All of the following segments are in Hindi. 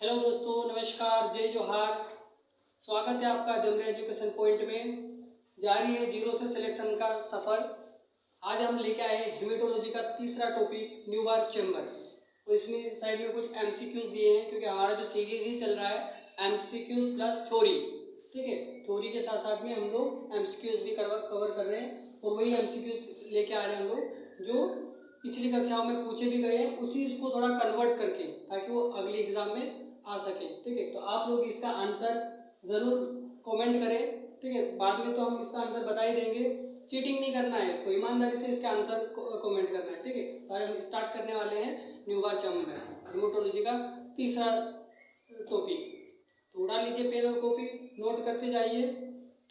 हेलो दोस्तों, नमस्कार, जय जोहार। स्वागत है आपका जमरे एजुकेशन पॉइंट में। जारी है जीरो से सिलेक्शन का सफ़र। आज हम लेके आए हैं हेमेटोलॉजी का तीसरा टॉपिक, न्यूबार चैम्बर। तो इसमें साइड में कुछ एमसीक्यूज दिए हैं क्योंकि हमारा जो सीरीज ही चल रहा है एमसीक्यूज प्लस थ्योरी। ठीक है, थ्योरी के साथ साथ में हम लोग एमसीक्यूज भी कवर कर रहे हैं और वही एमसीक्यूज लेके आ रहे हैं हम लोग जो पिछली कक्षाओं में पूछे भी गए हैं, उसी को थोड़ा कन्वर्ट करके ताकि वो अगले एग्जाम में आ सके। ठीक है, तो आप लोग इसका आंसर ज़रूर कमेंट करें। ठीक है, बाद में तो हम इसका आंसर बता ही देंगे। चीटिंग नहीं करना है, इसको ईमानदारी से इसका आंसर कमेंट करना है। ठीक है, तो आज हम स्टार्ट करने वाले हैं न्यूबार चैम्बर हेमेटोलॉजी का तीसरा टॉपिक। तो उड़ा लीजिए पेन और कॉपी, नोट करते जाइए।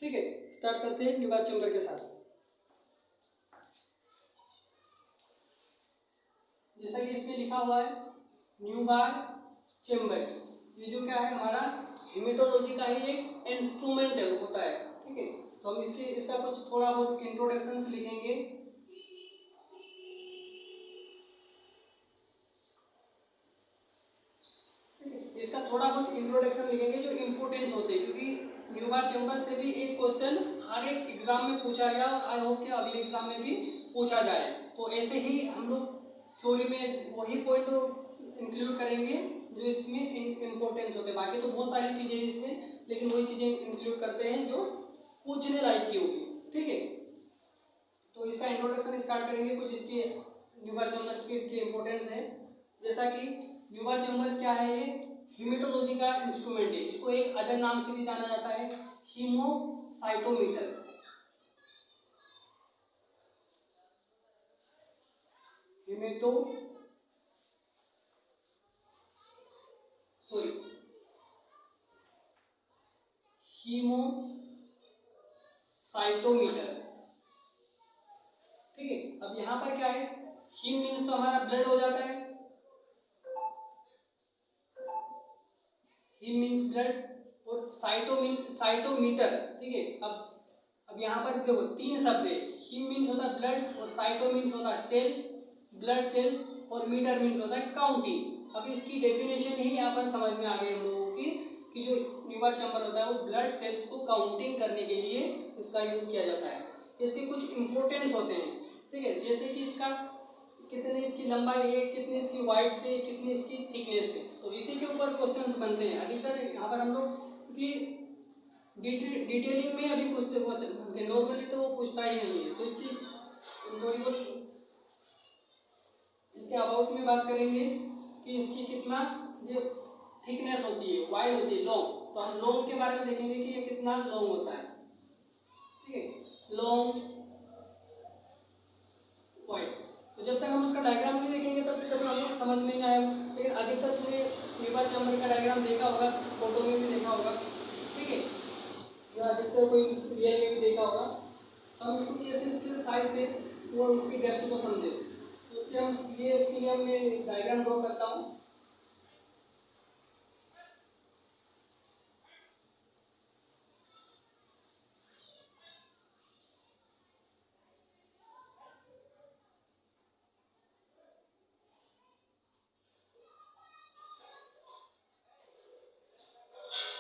ठीक है, स्टार्ट करते हैं न्यूबार चैम्बर के साथ। जैसा कि इसमें लिखा हुआ है न्यूबार चैम्बर, ये जो क्या है हमारा हेमेटोलॉजी का ही एक इंस्ट्रूमेंट होता है। ठीक है, तो हम इसका कुछ थोड़ा बहुत इंट्रोडक्शन लिखेंगे। ठीक है, इसका थोड़ा बहुत इंट्रोडक्शन लिखेंगे जो इम्पोर्टेंट होते हैं, क्योंकि न्यूबार चैम्बर से भी एक क्वेश्चन हर एक एग्जाम में पूछा गया और आई होप कि अगले एग्जाम में भी पूछा जाए। तो ऐसे ही हम लोग थ्योरी में वही पॉइंट इंक्लूड करेंगे जो इसमें इम्पोर्टेंस होते हैं। बाकी तो बहुत सारी चीज़ें हैं इसमें, लेकिन वही चीज़ें इंक्लूड करते हैं जो पूछने लायक की होगी। ठीक है, तो इसका इंट्रोडक्शन स्टार्ट करेंगे। कुछ इसके न्यूबार चैम्बर के इम्पोर्टेंस है, जैसा कि न्यूबार चैम्बर क्या है, ये हेमेटोलॉजी का इंस्ट्रूमेंट है। इसको एक अदर नाम से भी जाना जाता है, हीमोसाइटोमीटर। Haemato sorry haemocytometer. ठीक है, अब यहाँ पर क्या है, हीम मीन्स तो हमारा ब्लड हो जाता है, हीम मीन्स ब्लड, और साइटोमीटर। ठीक है, अब यहाँ पर देखो तीन शब्द है। हीम मीन्स होता है ब्लड, और साइटो मीन्स होता है सेल्स, ब्लड सेल्स, और मीटर मीन्स होता है काउंटिंग। अब इसकी डेफिनेशन ही यहाँ पर समझ में आ गई हम लोगों की कि जो न्यूबार चैम्बर होता है वो ब्लड सेल्स को काउंटिंग करने के लिए इसका यूज किया जाता है। इसके कुछ इंपॉर्टेंस होते हैं। ठीक है, जैसे कि इसका कितनी इसकी लंबाई है, कितनी इसकी वाइड से, कितनी इसकी थिकनेस है, तो इसी के ऊपर क्वेश्चंस बनते हैं अधिकतर। यहाँ पर हम लोग की डिटेलिंग में अभी क्वेश्चन बनते हैं, नॉर्मली तो वो पूछता ही नहीं है। तो इसकी थोड़ी बहुत इसके अबाउट में बात करेंगे कि इसकी कितना जो थिकनेस होती है, वाइड होती है, लॉन्ग। तो हम लॉन्ग के बारे में देखेंगे कि ये कितना लॉन्ग होता है। ठीक है, लॉन्ग वाइड। तो जब तक हम उसका डायग्राम नहीं देखेंगे तब तक हमें समझ में नहीं आएगा। लेकिन अधिकतर तुमने न्यूबार चैम्बर का डायग्राम देखा होगा, फोटो में भी देखा होगा। ठीक है, या अधिकतर कोई रियल में भी देखा होगा। हम इसको कैसे इसके साइज से और उसकी डेप्थ को समझे, तो उसके लिए मैं डायग्राम ड्रॉ करता हूँ।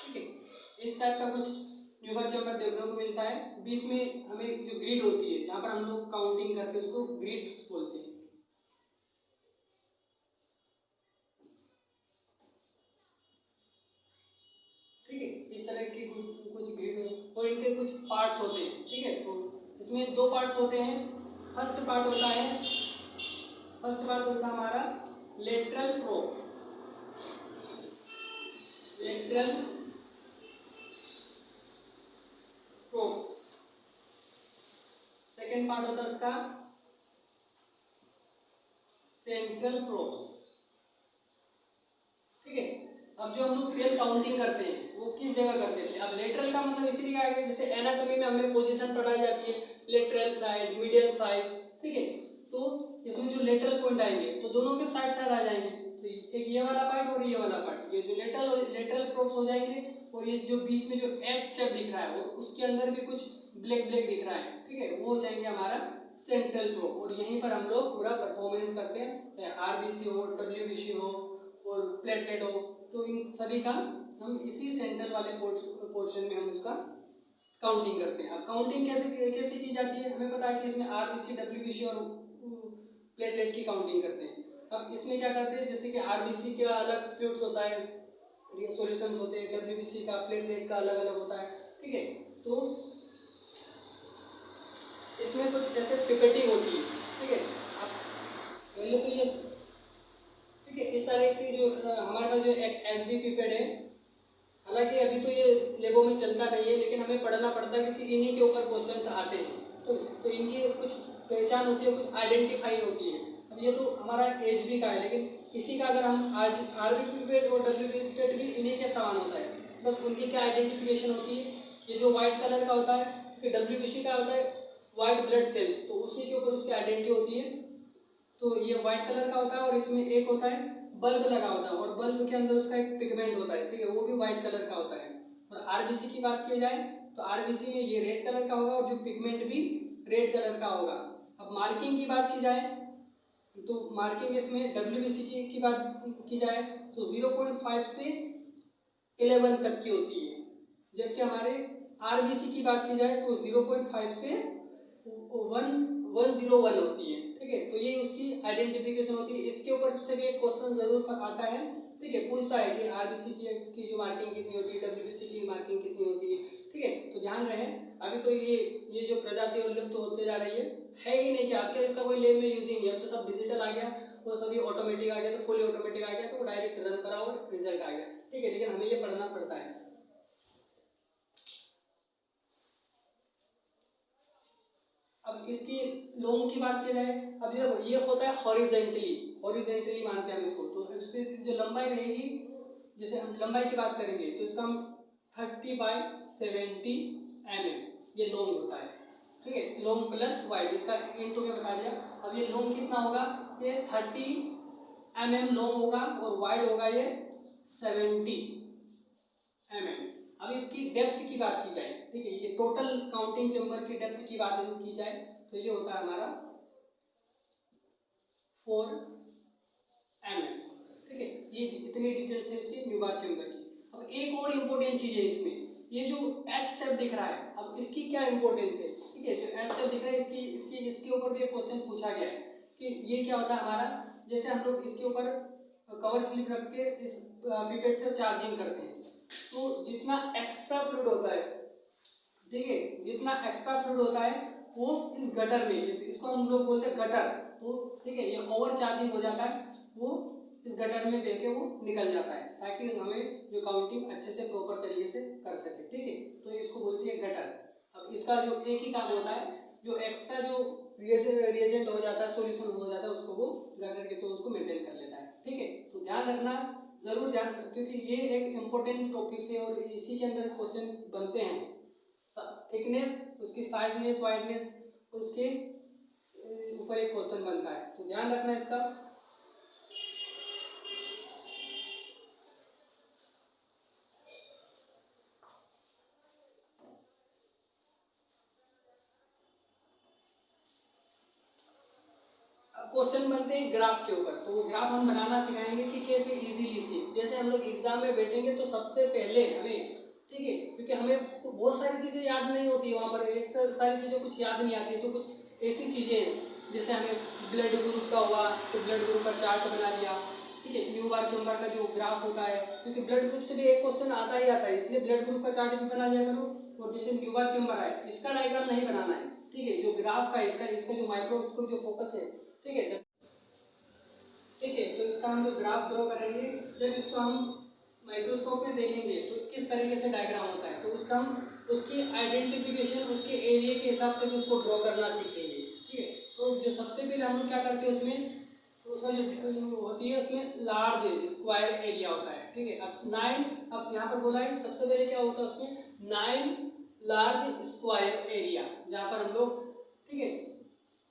ठीक है, इस टाइप का कुछ न्यूबार चैम्बर देखने को मिलता है। बीच में हमें जो ग्रिड होती है जहाँ पर हम लोग काउंटिंग करते हैं उसको ग्रिड्स बोलते हैं। ठीक है, इस तरह की कुछ ग्रिड और इनके कुछ पार्ट्स होते हैं। ठीक है, तो इसमें दो पार्ट्स होते हैं। फर्स्ट पार्ट होता है हमारा lateral probe. Lateral probe. Second part होता है उसका सेंट्रल प्रोब। ठीक है, अब जो हम लोग सेल काउंटिंग करते हैं वो किस जगह करते थे। अब लेटरल का मतलब इसलिए आ गया, जैसे एनाटॉमी में हमें पोजीशन पढ़ाई जाती है, लेटरल साइड, मीडियल साइड। ठीक है, तो इसमें जो लेटरल पॉइंट आएंगे तो दोनों के साइड साइड आ जाएंगे। तो एक ये वाला पार्ट और ये वाला पार्ट, ये जो लेटरल प्रोब्स हो जाएंगे। और ये जो बीच में जो एच शेप दिख रहा है और उसके अंदर भी कुछ ब्लैक ब्लैक दिख रहा है, ठीक है, वो हो जाएंगे हमारा सेंट्रल प्रोब। और यहीं पर हम लोग पूरा परफॉर्मेंस करते हैं, चाहे आरबीसी हो, डब्ल्यूबीसी हो और प्लेटलेट हो। तो इन सभी का हम इसी सेंटर वाले पोर्शन में हम उसका काउंटिंग करते हैं। अब काउंटिंग कैसे कैसे की जाती है, हमें पता है कि इसमें आरबीसी, डब्ल्यूबीसी और प्लेटलेट की काउंटिंग करते हैं। अब इसमें क्या करते हैं, जैसे कि आरबीसी का अलग फ्लूइड्स होता है, सॉल्यूशंस होते हैं, डब्ल्यूबीसी का, प्लेटलेट का अलग अलग होता है, ठीक है। तो इसमें कुछ ऐसे पिपेटिंग होती है, ठीक है। अब पहले तो ये, ठीक है, इस तरह की जो हमारे पास जो एचबी पिपेट है, हालांकि अभी तो ये लेबों में चलता नहीं है, लेकिन हमें पढ़ना पड़ता है क्योंकि इन्हीं के ऊपर क्वेश्चंस आते हैं। तो इनकी कुछ पहचान होती है, कुछ आइडेंटिफाई होती है। अब ये तो हमारा एचबी का है, लेकिन इसी का अगर हम आज आरबी पिपेट और डब्ल्यूबी पिपेट भी इन्हीं के समान होता है, बस उनकी क्या आइडेंटिफिकेशन होती है। ये जो व्हाइट कलर का होता है, फिर डब्ल्यूबीसी का होता है व्हाइट ब्लड सेल्स, तो उसी के ऊपर उसकी आइडेंटिटी होती है। तो ये व्हाइट कलर का होता है और इसमें एक होता है बल्ब लगा होता है, और बल्ब के अंदर उसका एक पिगमेंट होता है, ठीक है, वो भी व्हाइट कलर का होता है। और आरबीसी की बात की जाए तो आरबीसी में ये रेड कलर का होगा और जो पिगमेंट भी रेड कलर का होगा। अब मार्किंग की बात की जाए तो मार्किंग इसमें डब्ल्यूबीसी की बात की जाए तो 0.5 से 11 तक की होती है, जबकि हमारे आरबीसी की बात की जाए तो 0.5 से 101 होती है, ठीक है। तो ये उसकी आइडेंटिफिकेशन होती है। इसके ऊपर से भी एक क्वेश्चन जरूर आता है, ठीक है, पूछता है कि आरबीसी की जो मार्किंग कितनी होती है, डब्ल्यूबीसी की मार्किंग कितनी होती है, ठीक है। तो ध्यान रहे, अभी तो ये जो प्रजाति विलुप्त होते जा रही है ही नहीं, क्या आपके इसका कोई लैब में यूज ही नहीं है। अब तो सब डिजिटल आ गया, वो सभी ऑटोमेटिक आ गया, तो फुली ऑटोमेटिक आ गया, तो डायरेक्ट रन करा और रिजल्ट आ गया, ठीक है। लेकिन हमें ये पढ़ना पड़ता है। अब इसकी लोम की बात की जाए, अब ये होता है हॉरिजेंटली मानते हैं हम इसको, तो इसकी जो लंबाई रहेगी, जैसे हम लंबाई की बात करेंगे तो इसका हम 30/70 mm ये लोम होता है, ठीक है। लोम प्लस वाइड, इसका इंटू में बता दिया। अब ये लोम कितना होगा, ये 30 mm लोम होगा और वाइड होगा ये 70 mm। अब इसकी डेप्थ की बात की जाए, ठीक है, ये टोटल काउंटिंग चेंबर की डेप्थ की बात की जाए तो ये होता है हमारा 4 mm, ठीक है। ये इतनी डिटेल्स है इसकी न्यूबार चेंबर की। अब एक और इम्पोर्टेंट चीज है इसमें, ये जो एच शेप दिख रहा है, अब इसकी क्या इंपॉर्टेंस है, ठीक है। जो एच शेप दिख रहा है इसके ऊपर भी एक क्वेश्चन पूछा गया है कि ये क्या होता है हमारा, जैसे हम लोग इसके ऊपर कवर स्लिप रख के इस पिपेट से चार्जिंग करते हैं, तो जितना एक्स्ट्रा फ्लूइड होता है, ठीक है, जितना एक्स्ट्रा फ्लूइड होता है वो इस गटर में, इसको हम लोग बोलते हैं गटर, तो ठीक है, ये ओवर चार्जिंग हो जाता है, वो इस गटर में बह के वो निकल जाता है, ताकि हमें जो काउंटिंग अच्छे से प्रॉपर तरीके से कर सके, ठीक है। तो इसको बोलते हैं गटर। अब इसका जो एक ही काम होता है, जो एक्स्ट्रा जो रिएजेंट हो जाता है, सॉल्यूशन हो जाता है, उसको वो गटर के थ्रू उसको मेंटेन कर लेता है, ठीक है। तो ध्यान रखना, जरूर ध्यान, क्योंकि ये एक इम्पोर्टेंट टॉपिक है और इसी के अंदर क्वेश्चन बनते हैं। थिकनेस, उसकी साइजनेस, वाइडनेस, उसके ऊपर एक क्वेश्चन बनता है, तो ध्यान रखना इसका। क्वेश्चन बनते हैं ग्राफ के ऊपर, तो वो ग्राफ हम बनाना सिखाएंगे कि कैसे इजीली से, जैसे हम लोग एग्जाम में बैठेंगे तो सबसे पहले हमें, ठीक है, क्योंकि हमें बहुत सारी चीजें याद नहीं होती, वहाँ पर एक सारी चीजें कुछ याद नहीं आती, तो कुछ ऐसी चीजें हैं जैसे हमें ब्लड ग्रुप का हुआ तो ब्लड ग्रुप का चार्ट बना लिया, ठीक है। न्यूबार चेंबर का जो ग्राफ होता है, क्योंकि ब्लड ग्रुप से भी एक क्वेश्चन आता ही आता है, इसलिए ब्लड ग्रुप का चार्ट भी बना लिया करो। और जैसे न्यूबार चेंबर है, इसका डायग्राम नहीं बनाना है, ठीक है, जो ग्राफ का इसका जो माइक्रोस्कोप जो फोकस है, ठीक है, ठीक है। तो इसका हम जो ग्राफ ड्रॉ करेंगे, जब इसको हम माइक्रोस्कोप में देखेंगे तो किस तरीके से डायग्राम होता है, तो उसका हम उसकी आइडेंटिफिकेशन उसके एरिया के हिसाब से भी उसको ड्रॉ करना सीखेंगे, ठीक है। तो जो सबसे पहले हम लोग क्या करते हैं उसमें, तो उसका जो होती है उसमें लार्ज स्क्वायर एरिया होता है, ठीक है। अब 9, अब यहाँ पर बोला है सबसे पहले क्या होता है उसमें 9 लार्ज स्क्वायर एरिया, जहाँ पर हम लोग, ठीक है,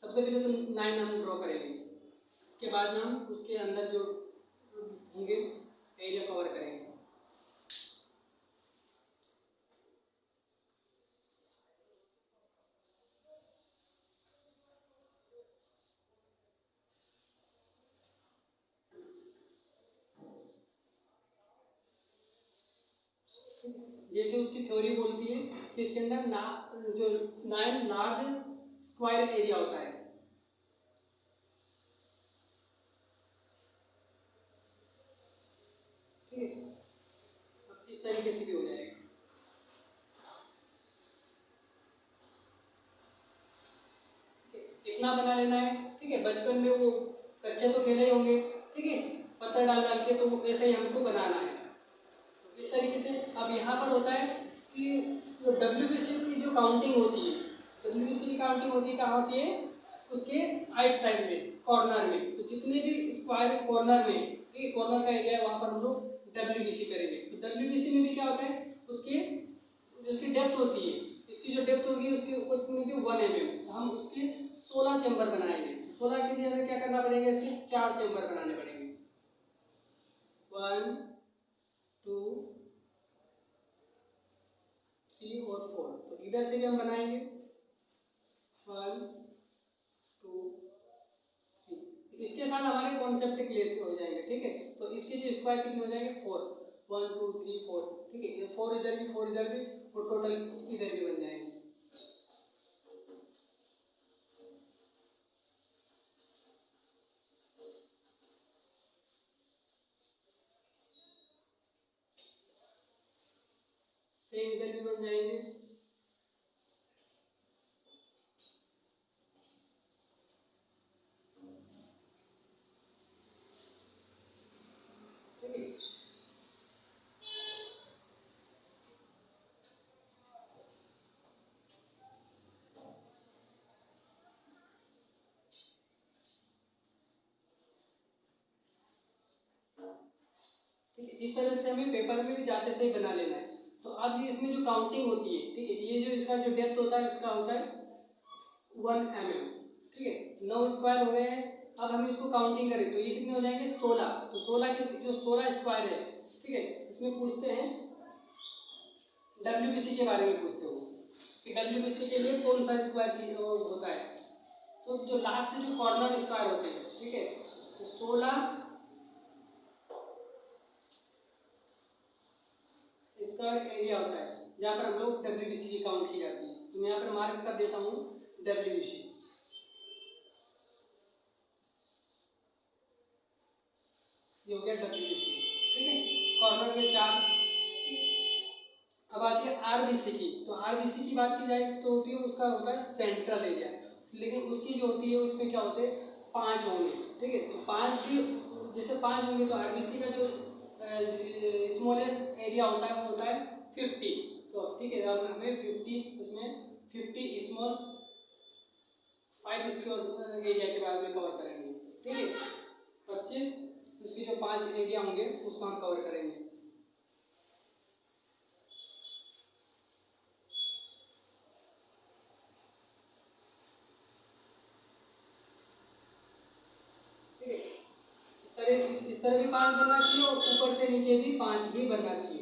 सबसे पहले तो 9 हम ड्रॉ करेंगे, इसके बाद में हम उसके अंदर जो होंगे एरिया कवर करेंगे। जैसे उसकी थ्योरी बोलती है कि इसके अंदर जो 9 लार्ज स्क्वायर एरिया होता है। ठीक है, अब इस तरीके से भी हो जाएगा। इतना बना लेना है। ठीक है, बचपन में वो कच्चे तो खेले होंगे, ठीक है, पत्थर डाल डाल के, तो ऐसे ही हमको बनाना है। तो इस तरीके से अब यहाँ पर होता है कि डब्ल्यूबीसी की जो काउंटिंग होती है, डब्ल्यूबीसी की काउंटिंग होती है कहाँ होती है, उसके राइट साइड में कॉर्नर में। तो जितने भी स्क्वायर कॉर्नर में, ठीक है, कॉर्नर का एरिया है वहाँ पर हम लोग डब्ल्यूबीसी करेंगे। तो डब्ल्यूबीसी में भी क्या होता है, उसकी डेप्थ होती है, इसकी जो डेप्थ होगी उसकी उतनी की 1 mm। तो हम उसके 16 चैम्बर बनाएंगे। 16 के लिए हमें क्या करना पड़ेगा, इसके 4 चैम्बर बनाने पड़ेंगे, 1 2 3 और 4। तो इधर से भी हम बनाएंगे 1 2 3। इसके साथ हमारे कॉन्सेप्ट क्लियर हो जाएंगे। ठीक है, तो इसके जो स्क्वायर कितने हो जाएंगे, 4, 1 2 3 4। ठीक है, ये 4 इधर भी 4 इधर भी, और टोटल इधर भी बन जाएंगे। सेम इधर भी बन जाएंगे। ठीक है, इस तरह से हमें पेपर में भी जाते से ही बना लेना है। तो अब ये इसमें जो काउंटिंग होती है, ठीक है, ये जो इसका जो डेप्थ होता है उसका होता है 1 mm। ठीक है, 9 स्क्वायर हो गए हैं। अब हम इसको काउंटिंग करें तो ये कितने हो जाएंगे, 16। तो 16 के जो 16 स्क्वायर है, ठीक है, इसमें पूछते हैं डब्ल्यूबीसी के बारे में, पूछते हो कि डब्ल्यूबीसी के लिए कौन सा स्क्वायर की होता है। तो जो लास्ट जो कॉर्नर स्क्वायर होते हैं, ठीक है, तो 16 स्क्वायर एरिया होता है जहाँ पर हम लोग डब्ल्यूबीसी की काउंट की जाती है। तो मैं यहाँ पर मार्क कर देता हूँ डब्ल्यूबीसी। ये हो गया डब्ल्यूबीसी। ठीक है, कॉर्नर के 4। अब आती है आरबीसी की। तो आरबीसी की बात की जाए तो होती है, उसका होता है सेंट्रल एरिया, लेकिन उसकी जो होती है उसमें क्या होते हैं, 5 होंगे। ठीक है, तो 5 भी, जैसे 5 होंगे तो आरबीसी का जो स्मॉलेस्ट एरिया होता है वो होता है 50। तो ठीक है, अब हमें 50, उसमें 50 स्मॉल 5 इसके एरिया के बाद में कवर करेंगे। ठीक है, 25 उसके जो 5 एरिया होंगे उसको हम कवर करेंगे। इस तरह भी 5 बनना चाहिए और ऊपर से नीचे भी 5 ही बनना चाहिए।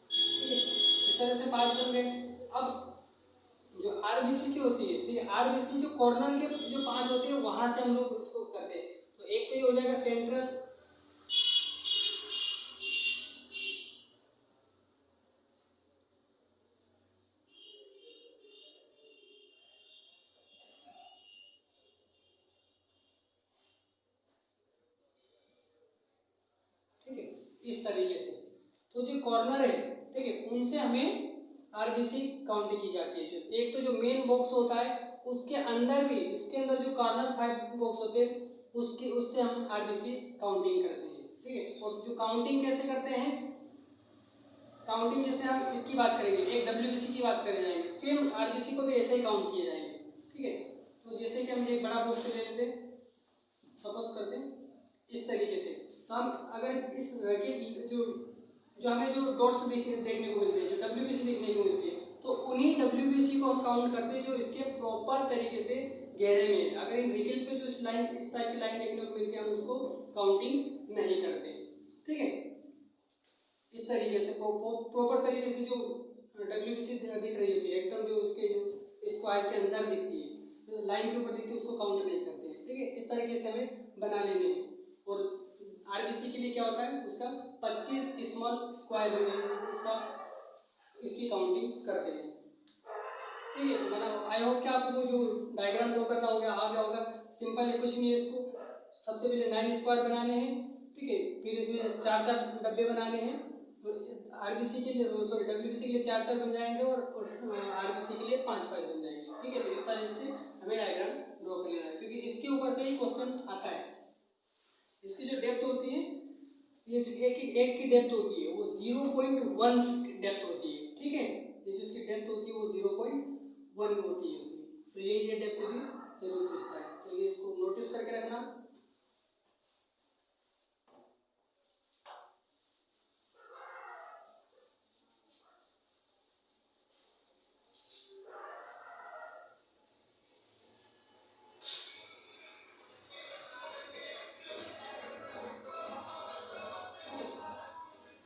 ठीक है, इस तरह से 5 बन गए। अब जो आरबीसी की होती है, ठीक है, आरबीसी जो कॉर्नर के जो 5 होते हैं वहां से हम लोग उसको करते हैं। तो एक तो ये हो जाएगा सेंट्रल, इस तरीके से। तो जो कॉर्नर है, ठीक है, उनसे हमें आरबीसी काउंट की जाती है। जो एक तो जो मेन बॉक्स होता है उसके अंदर भी, इसके अंदर जो कॉर्नर 5 बॉक्स होते हैं उससे हम आरबीसी काउंटिंग करते हैं। ठीक है, और जो काउंटिंग कैसे करते हैं, काउंटिंग जैसे हम इसकी बात करेंगे, एक डब्ल्यूबीसी की बात करे जाएंगे, सेम आरबीसी को भी ऐसे ही काउंट किए जाएंगे। ठीक है, तो जैसे कि हम एक बड़ा बॉक्स ले लेते, सपोज करते हैं इस तरीके से। तो हम अगर इस के जो हमें जो डॉट्स देखने को मिलते हैं, जो डब्ल्यूबीसी देखने को मिलती है, तो उन्हीं डब्ल्यूबीसी को हम काउंट करते हैं जो इसके प्रॉपर तरीके से गहरे में। अगर इन रिकिल पे जो लाइन, इस टाइप की लाइन देखने को मिलती है, हम उसको काउंटिंग नहीं करते। ठीक है, इस तरीके से प्रॉपर तरीके से जो डब्ल्यूबीसी दिख रही होती है, एकदम जो उसके जो स्क्वायर के अंदर दिखती है, जो लाइन के ऊपर दिखती है, उसको काउंट नहीं करते हैं। ठीक है, इस तरीके से हमें बना लेने हैं। और आरबीसी के लिए क्या होता है, उसका 25 स्मॉल स्क्वायर उसका इसकी काउंटिंग करते हैं। ठीक है, तो मैंने आई होप कि आपको जो डायग्राम ड्रॉ करना हो गया आ गया होगा। सिंपल है, कुछ नहीं है। इसको सबसे पहले 9 स्क्वायर बनाने हैं, ठीक है, फिर इसमें 4-4 डब्बे बनाने हैं। आरबीसी के लिए सॉरी डब्ल्यूबीसी के लिए 4-4 बन जाएंगे और आरबीसी के लिए 5-5 बन जाएंगे। ठीक है, तो इस तरह से हमें डायग्राम ड्रॉ कर लेना है, क्योंकि इसके ऊपर से ही क्वेश्चन आता है। इसकी जो डेप्थ होती है, ये जो एक की डेप्थ होती है वो 0.1 डेप्थ होती है। ठीक है, ये जो इसकी डेप्थ होती है वो 0.1 होती है इसमें। तो ये डेप्थ भी जरूर पूछता है, तो ये इसको नोटिस करके रखना।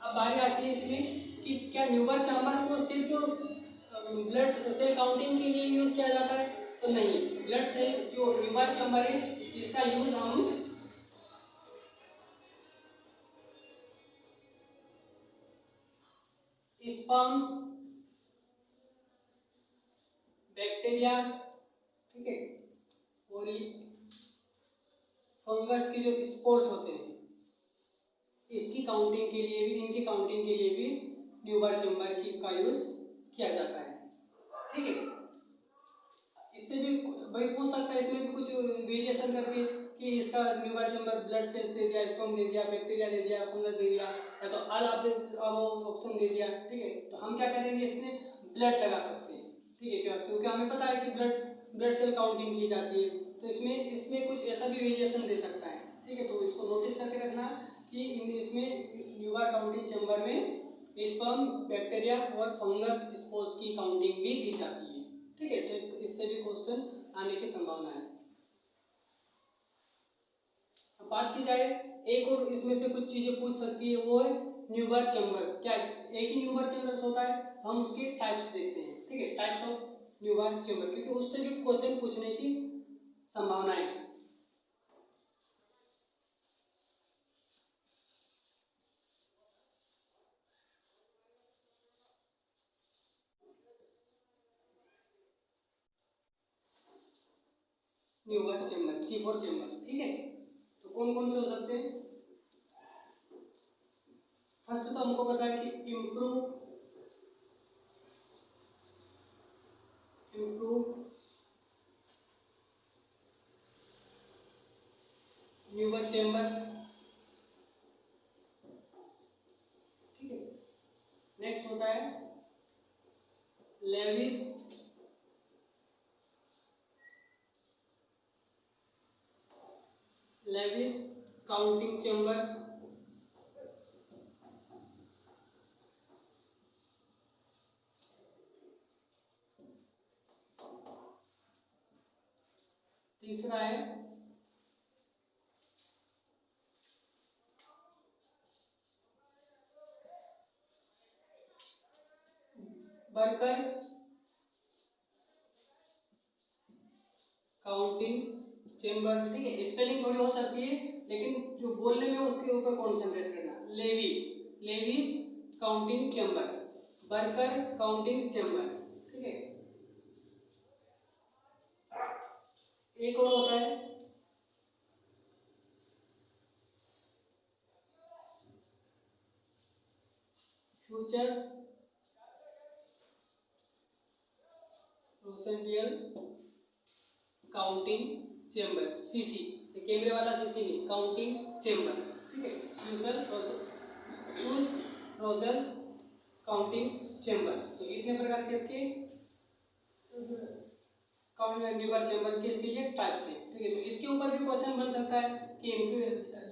अब बारी आती है इसमें कि क्या न्यूबर चैम्बर को सिर्फ ब्लड सेल काउंटिंग के लिए यूज किया जाता है, तो नहीं। ब्लड सेल जो न्यूबर चैम्बर है इसका यूज हम स्पर्म्स, बैक्टीरिया, ठीक है, और फंगस के जो स्पोर्स होते हैं इसकी काउंटिंग के लिए भी, इनकी काउंटिंग के लिए भी न्यूबर चैम्बर की का यूज किया जाता है। ठीक है, इससे भी भाई पूछ सकता है, इसमें भी कुछ वेरिएशन करके कि इसका न्यूबर चैम्बर ब्लड सेल्स दे दिया, स्पर्म दे दिया, बैक्टीरिया दे दिया, फंगस दे दिया, या तो ऑल ऑप्शन दे दिया। ठीक है, तो हम क्या करेंगे, इसमें ब्लड लगा सकते हैं। ठीक है, क्योंकि हमें पता है कि ब्लड सेल काउंटिंग की जाती है, तो इसमें कुछ ऐसा भी वेरिएशन दे सकता है। ठीक है, तो इसको नोटिस करके रखना कि इसमें न्यूबर काउंटिंग चैम्बर में स्पर्म, बैक्टीरिया और फंगस स्पोर्स की काउंटिंग भी की जाती है। ठीक है, तो इससे भी क्वेश्चन आने की संभावना है। अब बात की जाए, एक और इसमें से कुछ चीजें पूछ सकती है, वो है न्यूबर चैम्बर्स। क्या एक ही न्यूबर चैम्बर्स होता है? हम उसके टाइप्स देखते हैं। ठीक है, टाइप्स ऑफ न्यूबर चैम्बर, क्योंकि उससे भी क्वेश्चन पूछने की संभावना है। Neuber chamber, C4 chamber. ठीक है, तो कौन कौन से हो सकते हैं? फर्स्ट तो हमको पता है कि इम्प्रूव न्यूबर चैम्बर। ठीक है, नेक्स्ट होता है लेविस काउंटिंग चैम्बर। तीसरा है बर्कर काउंटिंग चैम्बर। ठीक है, स्पेलिंग थोड़ी हो सकती है, लेकिन जो बोलने में उसके ऊपर कॉन्सेंट्रेट करना। लेविस काउंटिंग चैम्बर, बर्कर काउंटिंग चैम्बर। ठीक है, एक और होता है फ्यूचर्स रोसेंटियल काउंटिंग चैम्बर, सीसी। कैमरे वाला सीसी नहीं, काउंटिंग चैम्बर। ठीक है, फ्यूज रोसेल काउंटिंग चैम्बर। तो इतने प्रकार के इसके न्यूबर चैम्बर्स के इसके लिए टाइप्स हैं। ठीक है, तो इसके ऊपर भी क्वेश्चन बन सकता है कि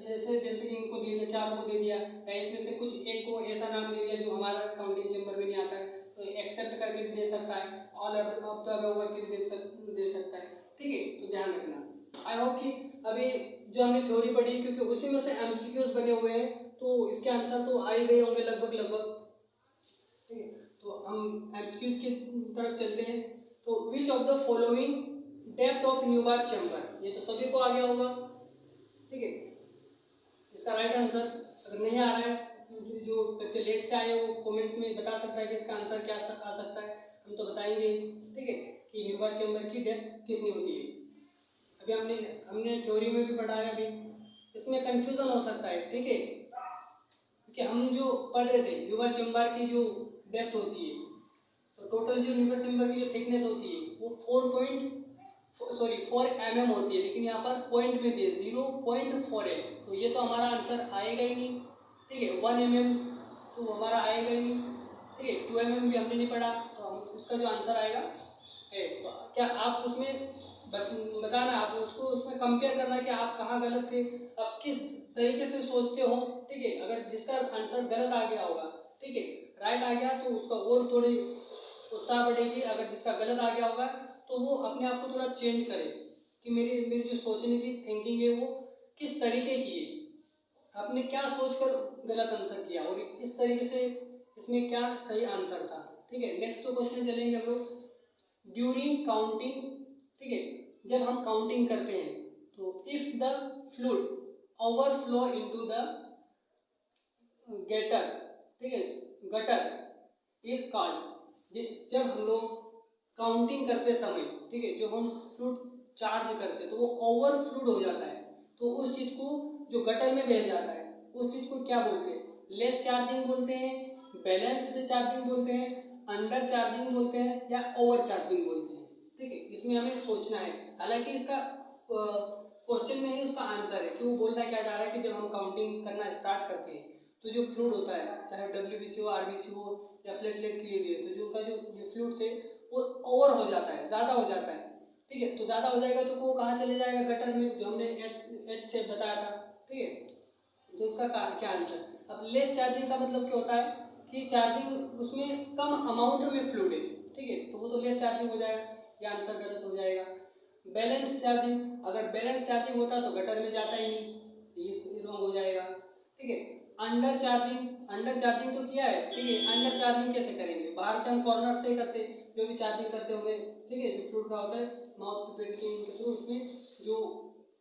जैसे कि इनको दे दिया, चारों को दे दिया, या इसमें से कुछ एक को ऐसा नाम दे दिया जो हमारा काउंटिंग चैम्बर में नहीं आता है, तो एक्सेप्ट करके दे सकता है, ऑल ऑफ द अबव करके दे सकता है। ठीक है, तो ध्यान रखना। आई होप कि अभी जो हमने थ्योरी पढ़ी, क्योंकि उसी में से एमसीक्यूज बने हुए हैं, तो इसके आंसर तो आ ही गए होंगे लगभग। ठीक है, तो हम एमसीक्यूज की तरफ चलते हैं। तो which of the following depth of Neuber chamber, ये तो सभी को आ गया होगा। ठीक है, इसका राइट आंसर अगर नहीं आ रहा है, जो बच्चे लेट से आए वो कमेंट्स में बता सकता है कि इसका आंसर क्या आ सकता है, हम तो बताएंगे। ठीक है, कि न्यूबार चैम्बर की डेप्थ कितनी होती है। अभी हमने थ्योरी में भी पढ़ा है, अभी इसमें कंफ्यूजन हो सकता है। ठीक है, कि हम जो पढ़ रहे थे न्यूबार चैम्बर की जो डेप्थ होती है, तो टोटल जो न्यूबार चैम्बर की जो थिकनेस होती है वो 4 mm होती है, लेकिन यहाँ पर पॉइंट में दिए 0.4 है, तो ये तो हमारा आंसर आएगा ही नहीं। ठीक है, 1 mm तो हमारा आएगा ही नहीं। ठीक है, 2 mm भी हमने नहीं पढ़ा, तो हम उसका जो आंसर आएगा है। तो क्या आप उसमें बताना, आप उसको उसमें कंपेयर करना कि आप कहाँ गलत थे, आप किस तरीके से सोचते हो। ठीक है, अगर जिसका आंसर गलत आ गया होगा, ठीक है, राइट आ गया तो उसका और थोड़ी उत्साह बढ़ेगी। अगर जिसका गलत आ गया होगा तो वो अपने आप को थोड़ा चेंज करे कि मेरी जो सोचने की थिंकिंग है वो किस तरीके की है, आपने क्या सोचकर गलत आंसर किया और इस तरीके से इसमें क्या सही आंसर था। ठीक है, नेक्स्ट तो क्वेश्चन चलेंगे हम लोग ड्यूरिंग काउंटिंग। ठीक है, जब हम काउंटिंग करते हैं तो if the fluid overflow into the gutter, ठीक है, गटर इज कॉल्ड। जब हम लोग काउंटिंग करते समय, ठीक है, जो हम फ्लूइड चार्ज करते हैं तो वो ओवरफ्लूड हो जाता है, तो उस चीज को जो गटर में बह जाता है उस चीज को क्या बोलते हैं? लेस चार्जिंग बोलते हैं, बैलेंस्ड चार्जिंग बोलते हैं, अंडर चार्जिंग बोलते हैं या ओवर चार्जिंग बोलते हैं। ठीक है, इसमें हमें सोचना है। हालांकि इसका क्वेश्चन में ही उसका आंसर है कि वो बोलना क्या जा रहा है कि जब हम काउंटिंग करना स्टार्ट करते हैं तो जो फ्लूइड होता है, चाहे WBC हो, RBC हो या प्लेटलेट के लिए भी है, तो जो उनका जो फ्लूइड है वो ओवर हो जाता है, ज़्यादा हो जाता है। ठीक है, तो ज़्यादा हो जाएगा तो वो कहाँ चले जाएगा? गटर में, जो हमने एच से बताया था। ठीक है, तो इसका क्या आंसर? अब लेस चार्जिंग का मतलब क्या होता है कि चार्जिंग उसमें कम अमाउंट में फ्लूइड है। ठीक है, तो वो तो लेस चार्जिंग हो जाएगा, ये आंसर गलत हो जाएगा। बैलेंस चार्जिंग, अगर बैलेंस चार्जिंग होता तो गटर में जाता ही नहीं, ये रॉन्ग हो जाएगा। ठीक है, अंडर चार्जिंग, अंडर चार्जिंग तो किया है। ठीक है, अंडर चार्जिंग कैसे करेंगे? बाहर से हम कॉर्नर से करते, जो भी चार्जिंग करते होंगे। ठीक है, जो फ्लूइड का होता है माउथ पिपेट के थ्रू, उसमें जो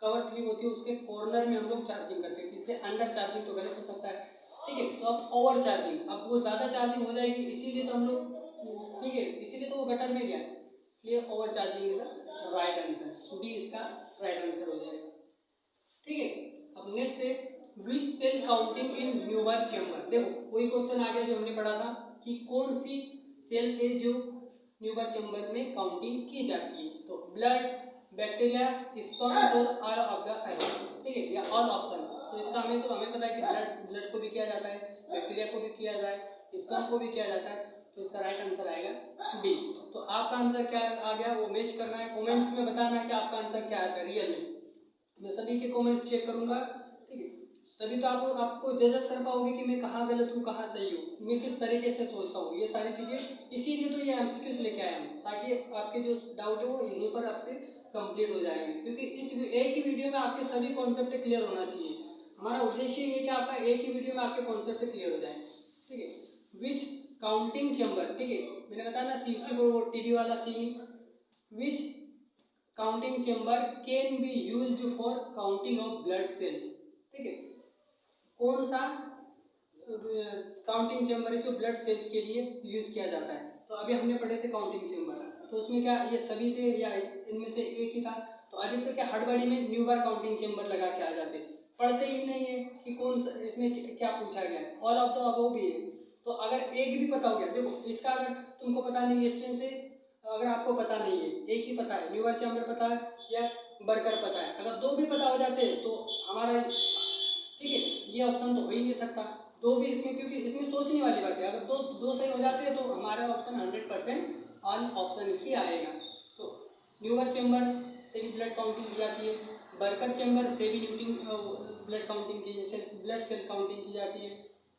कवर स्लीव होती है उसके कॉर्नर में हम लोग चार्जिंग करते हैं, इसलिए अंडर चार्जिंग तो गलत हो सकता है। ठीक है, तो अब ओवर चार्जिंग, अब वो ज़्यादा चार्जिंग हो जाएगी, इसीलिए तो हम लोग, ठीक है, इसीलिए तो वो गटर में गया, इसलिए over charging is the right answer, D इसका राइट आंसर हो जाएगा। ठीक है, अब नेक्स्ट है which cell counting in Neubauer chamber. देखो वही क्वेश्चन आ गया जो हमने पढ़ा था कि कौन सी सेल से जो न्यूबार चैम्बर में काउंटिंग की जाती है। तो ब्लड, बैक्टीरिया, स्पर्म और ऑल ऑफ द अबव। ठीक है, या ऑल ऑप्शन। तो इसका हमें पता है कि ब्लड को भी किया जाता है, बैक्टीरिया को भी किया जाता है, स्पर्म को भी किया जाता है, तो इसका राइट आंसर आएगा डी। तो आपका आंसर क्या आ गया वो मैच करना है, कमेंट्स में बताना है कि आपका आंसर क्या आता है रियल में। मैं सभी के कमेंट्स चेक करूंगा। ठीक है, तभी तो आपको जजेस कर पाओगे कि मैं कहाँ गलत हूँ, कहाँ सही हूँ, मैं किस तरीके से सोचता हूँ, ये सारी चीज़ें। इसीलिए तो ये MCQs लेके आए हम, ताकि आपके जो डाउट है वो यहीं पर आपके कंप्लीट हो जाएंगे, क्योंकि इस एक ही वीडियो में आपके सभी कॉन्सेप्ट क्लियर होना चाहिए। हमारा उद्देश्य ये है कि आपका एक ही वीडियो में आपके कॉन्सेप्ट क्लियर हो जाए। ठीक है, विच काउंटिंग चैम्बर, ठीक है, मैंने बताया ना CC को टीवी वाला scene, which counting chamber can be used for counting of blood cells. ठीक है, कौन सा काउंटिंग चैम्बर है जो ब्लड सेल्स के लिए यूज किया जाता है? तो अभी हमने पढ़े थे काउंटिंग चैम्बर, तो उसमें क्या ये सभी थे या इनमें से एक ही था? तो अधिकतर क्या हड़बड़ी में न्यूबार काउंटिंग चैम्बर लगा के आ जाते, पढ़ते ही नहीं है कि कौन सा इसमें क्या पूछा गया है। ऑल ऑफ द अबव भी है, तो अगर एक भी पता हो गया, देखो इसका अगर तुमको पता नहीं है, इसमें से अगर आपको पता नहीं है, एक ही पता है, न्यूबार चैम्बर पता है या बर्गर पता है, अगर दो भी पता हो जाते तो हमारा, ठीक है, ये ऑप्शन तो हो ही नहीं सकता। दो भी इसमें, क्योंकि इसमें सोचने वाली बात है, अगर दो सही हो जाते हैं तो हमारा ऑप्शन 100% ऑन ऑप्शन ही आएगा। तो न्यूबार चैम्बर से भी ब्लड काउंटिंग की जाती है, बर्कर चैम्बर से भी ब्लड काउंटिंग की, ब्लड सेल काउंटिंग की जाती है।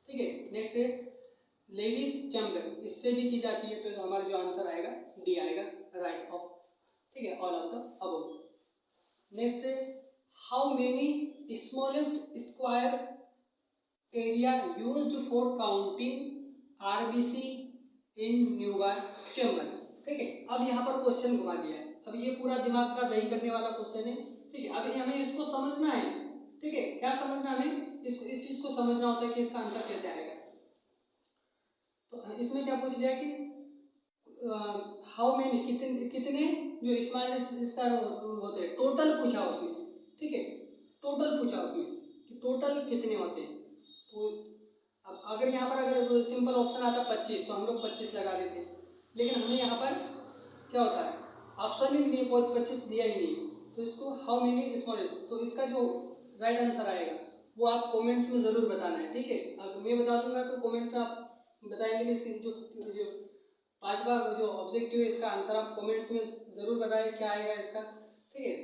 ठीक है, नेक्स्ट है लेविस चैम्बर, इससे भी की जाती है, तो हमारा जो आंसर आएगा डी आएगा, राइट ऑफ। ठीक है, all of the above. Next है how many smallest square area used for counting RBC in Neubauer chamber. ठीक है, अब यहाँ पर क्वेश्चन घुमा दिया है, अब ये पूरा दिमाग का दही करने वाला क्वेश्चन है। ठीक है, अभी हमें इसको समझना है। ठीक है, क्या समझना हमें? इस चीज़ को समझना होता है कि इसका आंसर कैसे आएगा। तो इसमें क्या पूछ लिया कि हाउ मेनी, कितने जो स्मॉल स्टार होते हैं, टोटल पूछा उसमें, ठीक है, टोटल पूछा उसमें कि टोटल कितने होते हैं। तो अब अगर यहाँ पर अगर सिंपल ऑप्शन आता 25 तो हम लोग 25 लगा देते, लेकिन हमें यहाँ पर क्या होता है, ऑप्शन ही नहीं, 25 दिया ही नहीं, तो इसको हाउ मेनी स्मॉल, तो इसका जो राइट आंसर आएगा वो आप कमेंट्स में ज़रूर बताना है, ठीक है। अब मैं बता दूंगा तो कमेंट्स में आप बताएंगे कि जो 5वां जो ऑब्जेक्टिव है इसका आंसर आप कमेंट्स में ज़रूर बताएं क्या आएगा इसका, ठीक है।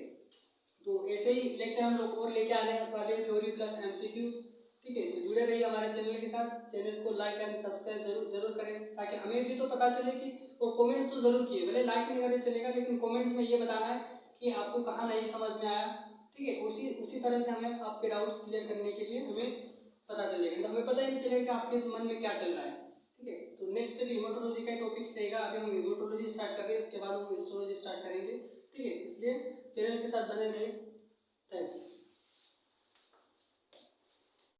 तो ऐसे ही लेक्चर हम लोग और लेके आने वाले हैं, थ्योरी प्लस एमसीक्यूज, ठीक है। तो जुड़े रहिए हमारे चैनल के साथ, चैनल को लाइक एंड सब्सक्राइब जरूर करें, ताकि हमें भी तो पता चले कि, और कमेंट तो जरूर किए, भले लाइक नहीं करें चलेगा, लेकिन कमेंट्स में ये बताना है कि आपको कहाँ नहीं समझ में आया, ठीक है। उसी तरह से हमें आपके डाउट्स क्लियर करने के लिए हमें पता चलेगा, तो हमें पता ही नहीं चलेगा कि आपके मन में क्या चल रहा है, ठीक है। तो नेक्स्ट भी हीमेटोलॉजी का टॉपिक्स रहेगा, अभी हम हीमेटोलॉजी स्टार्ट कर रहे हैं, उसके बाद हम हिस्टोलॉजी स्टार्ट करेंगे, ठीक है। इसलिए चैनल के साथ बने रहिए, थैंक्स।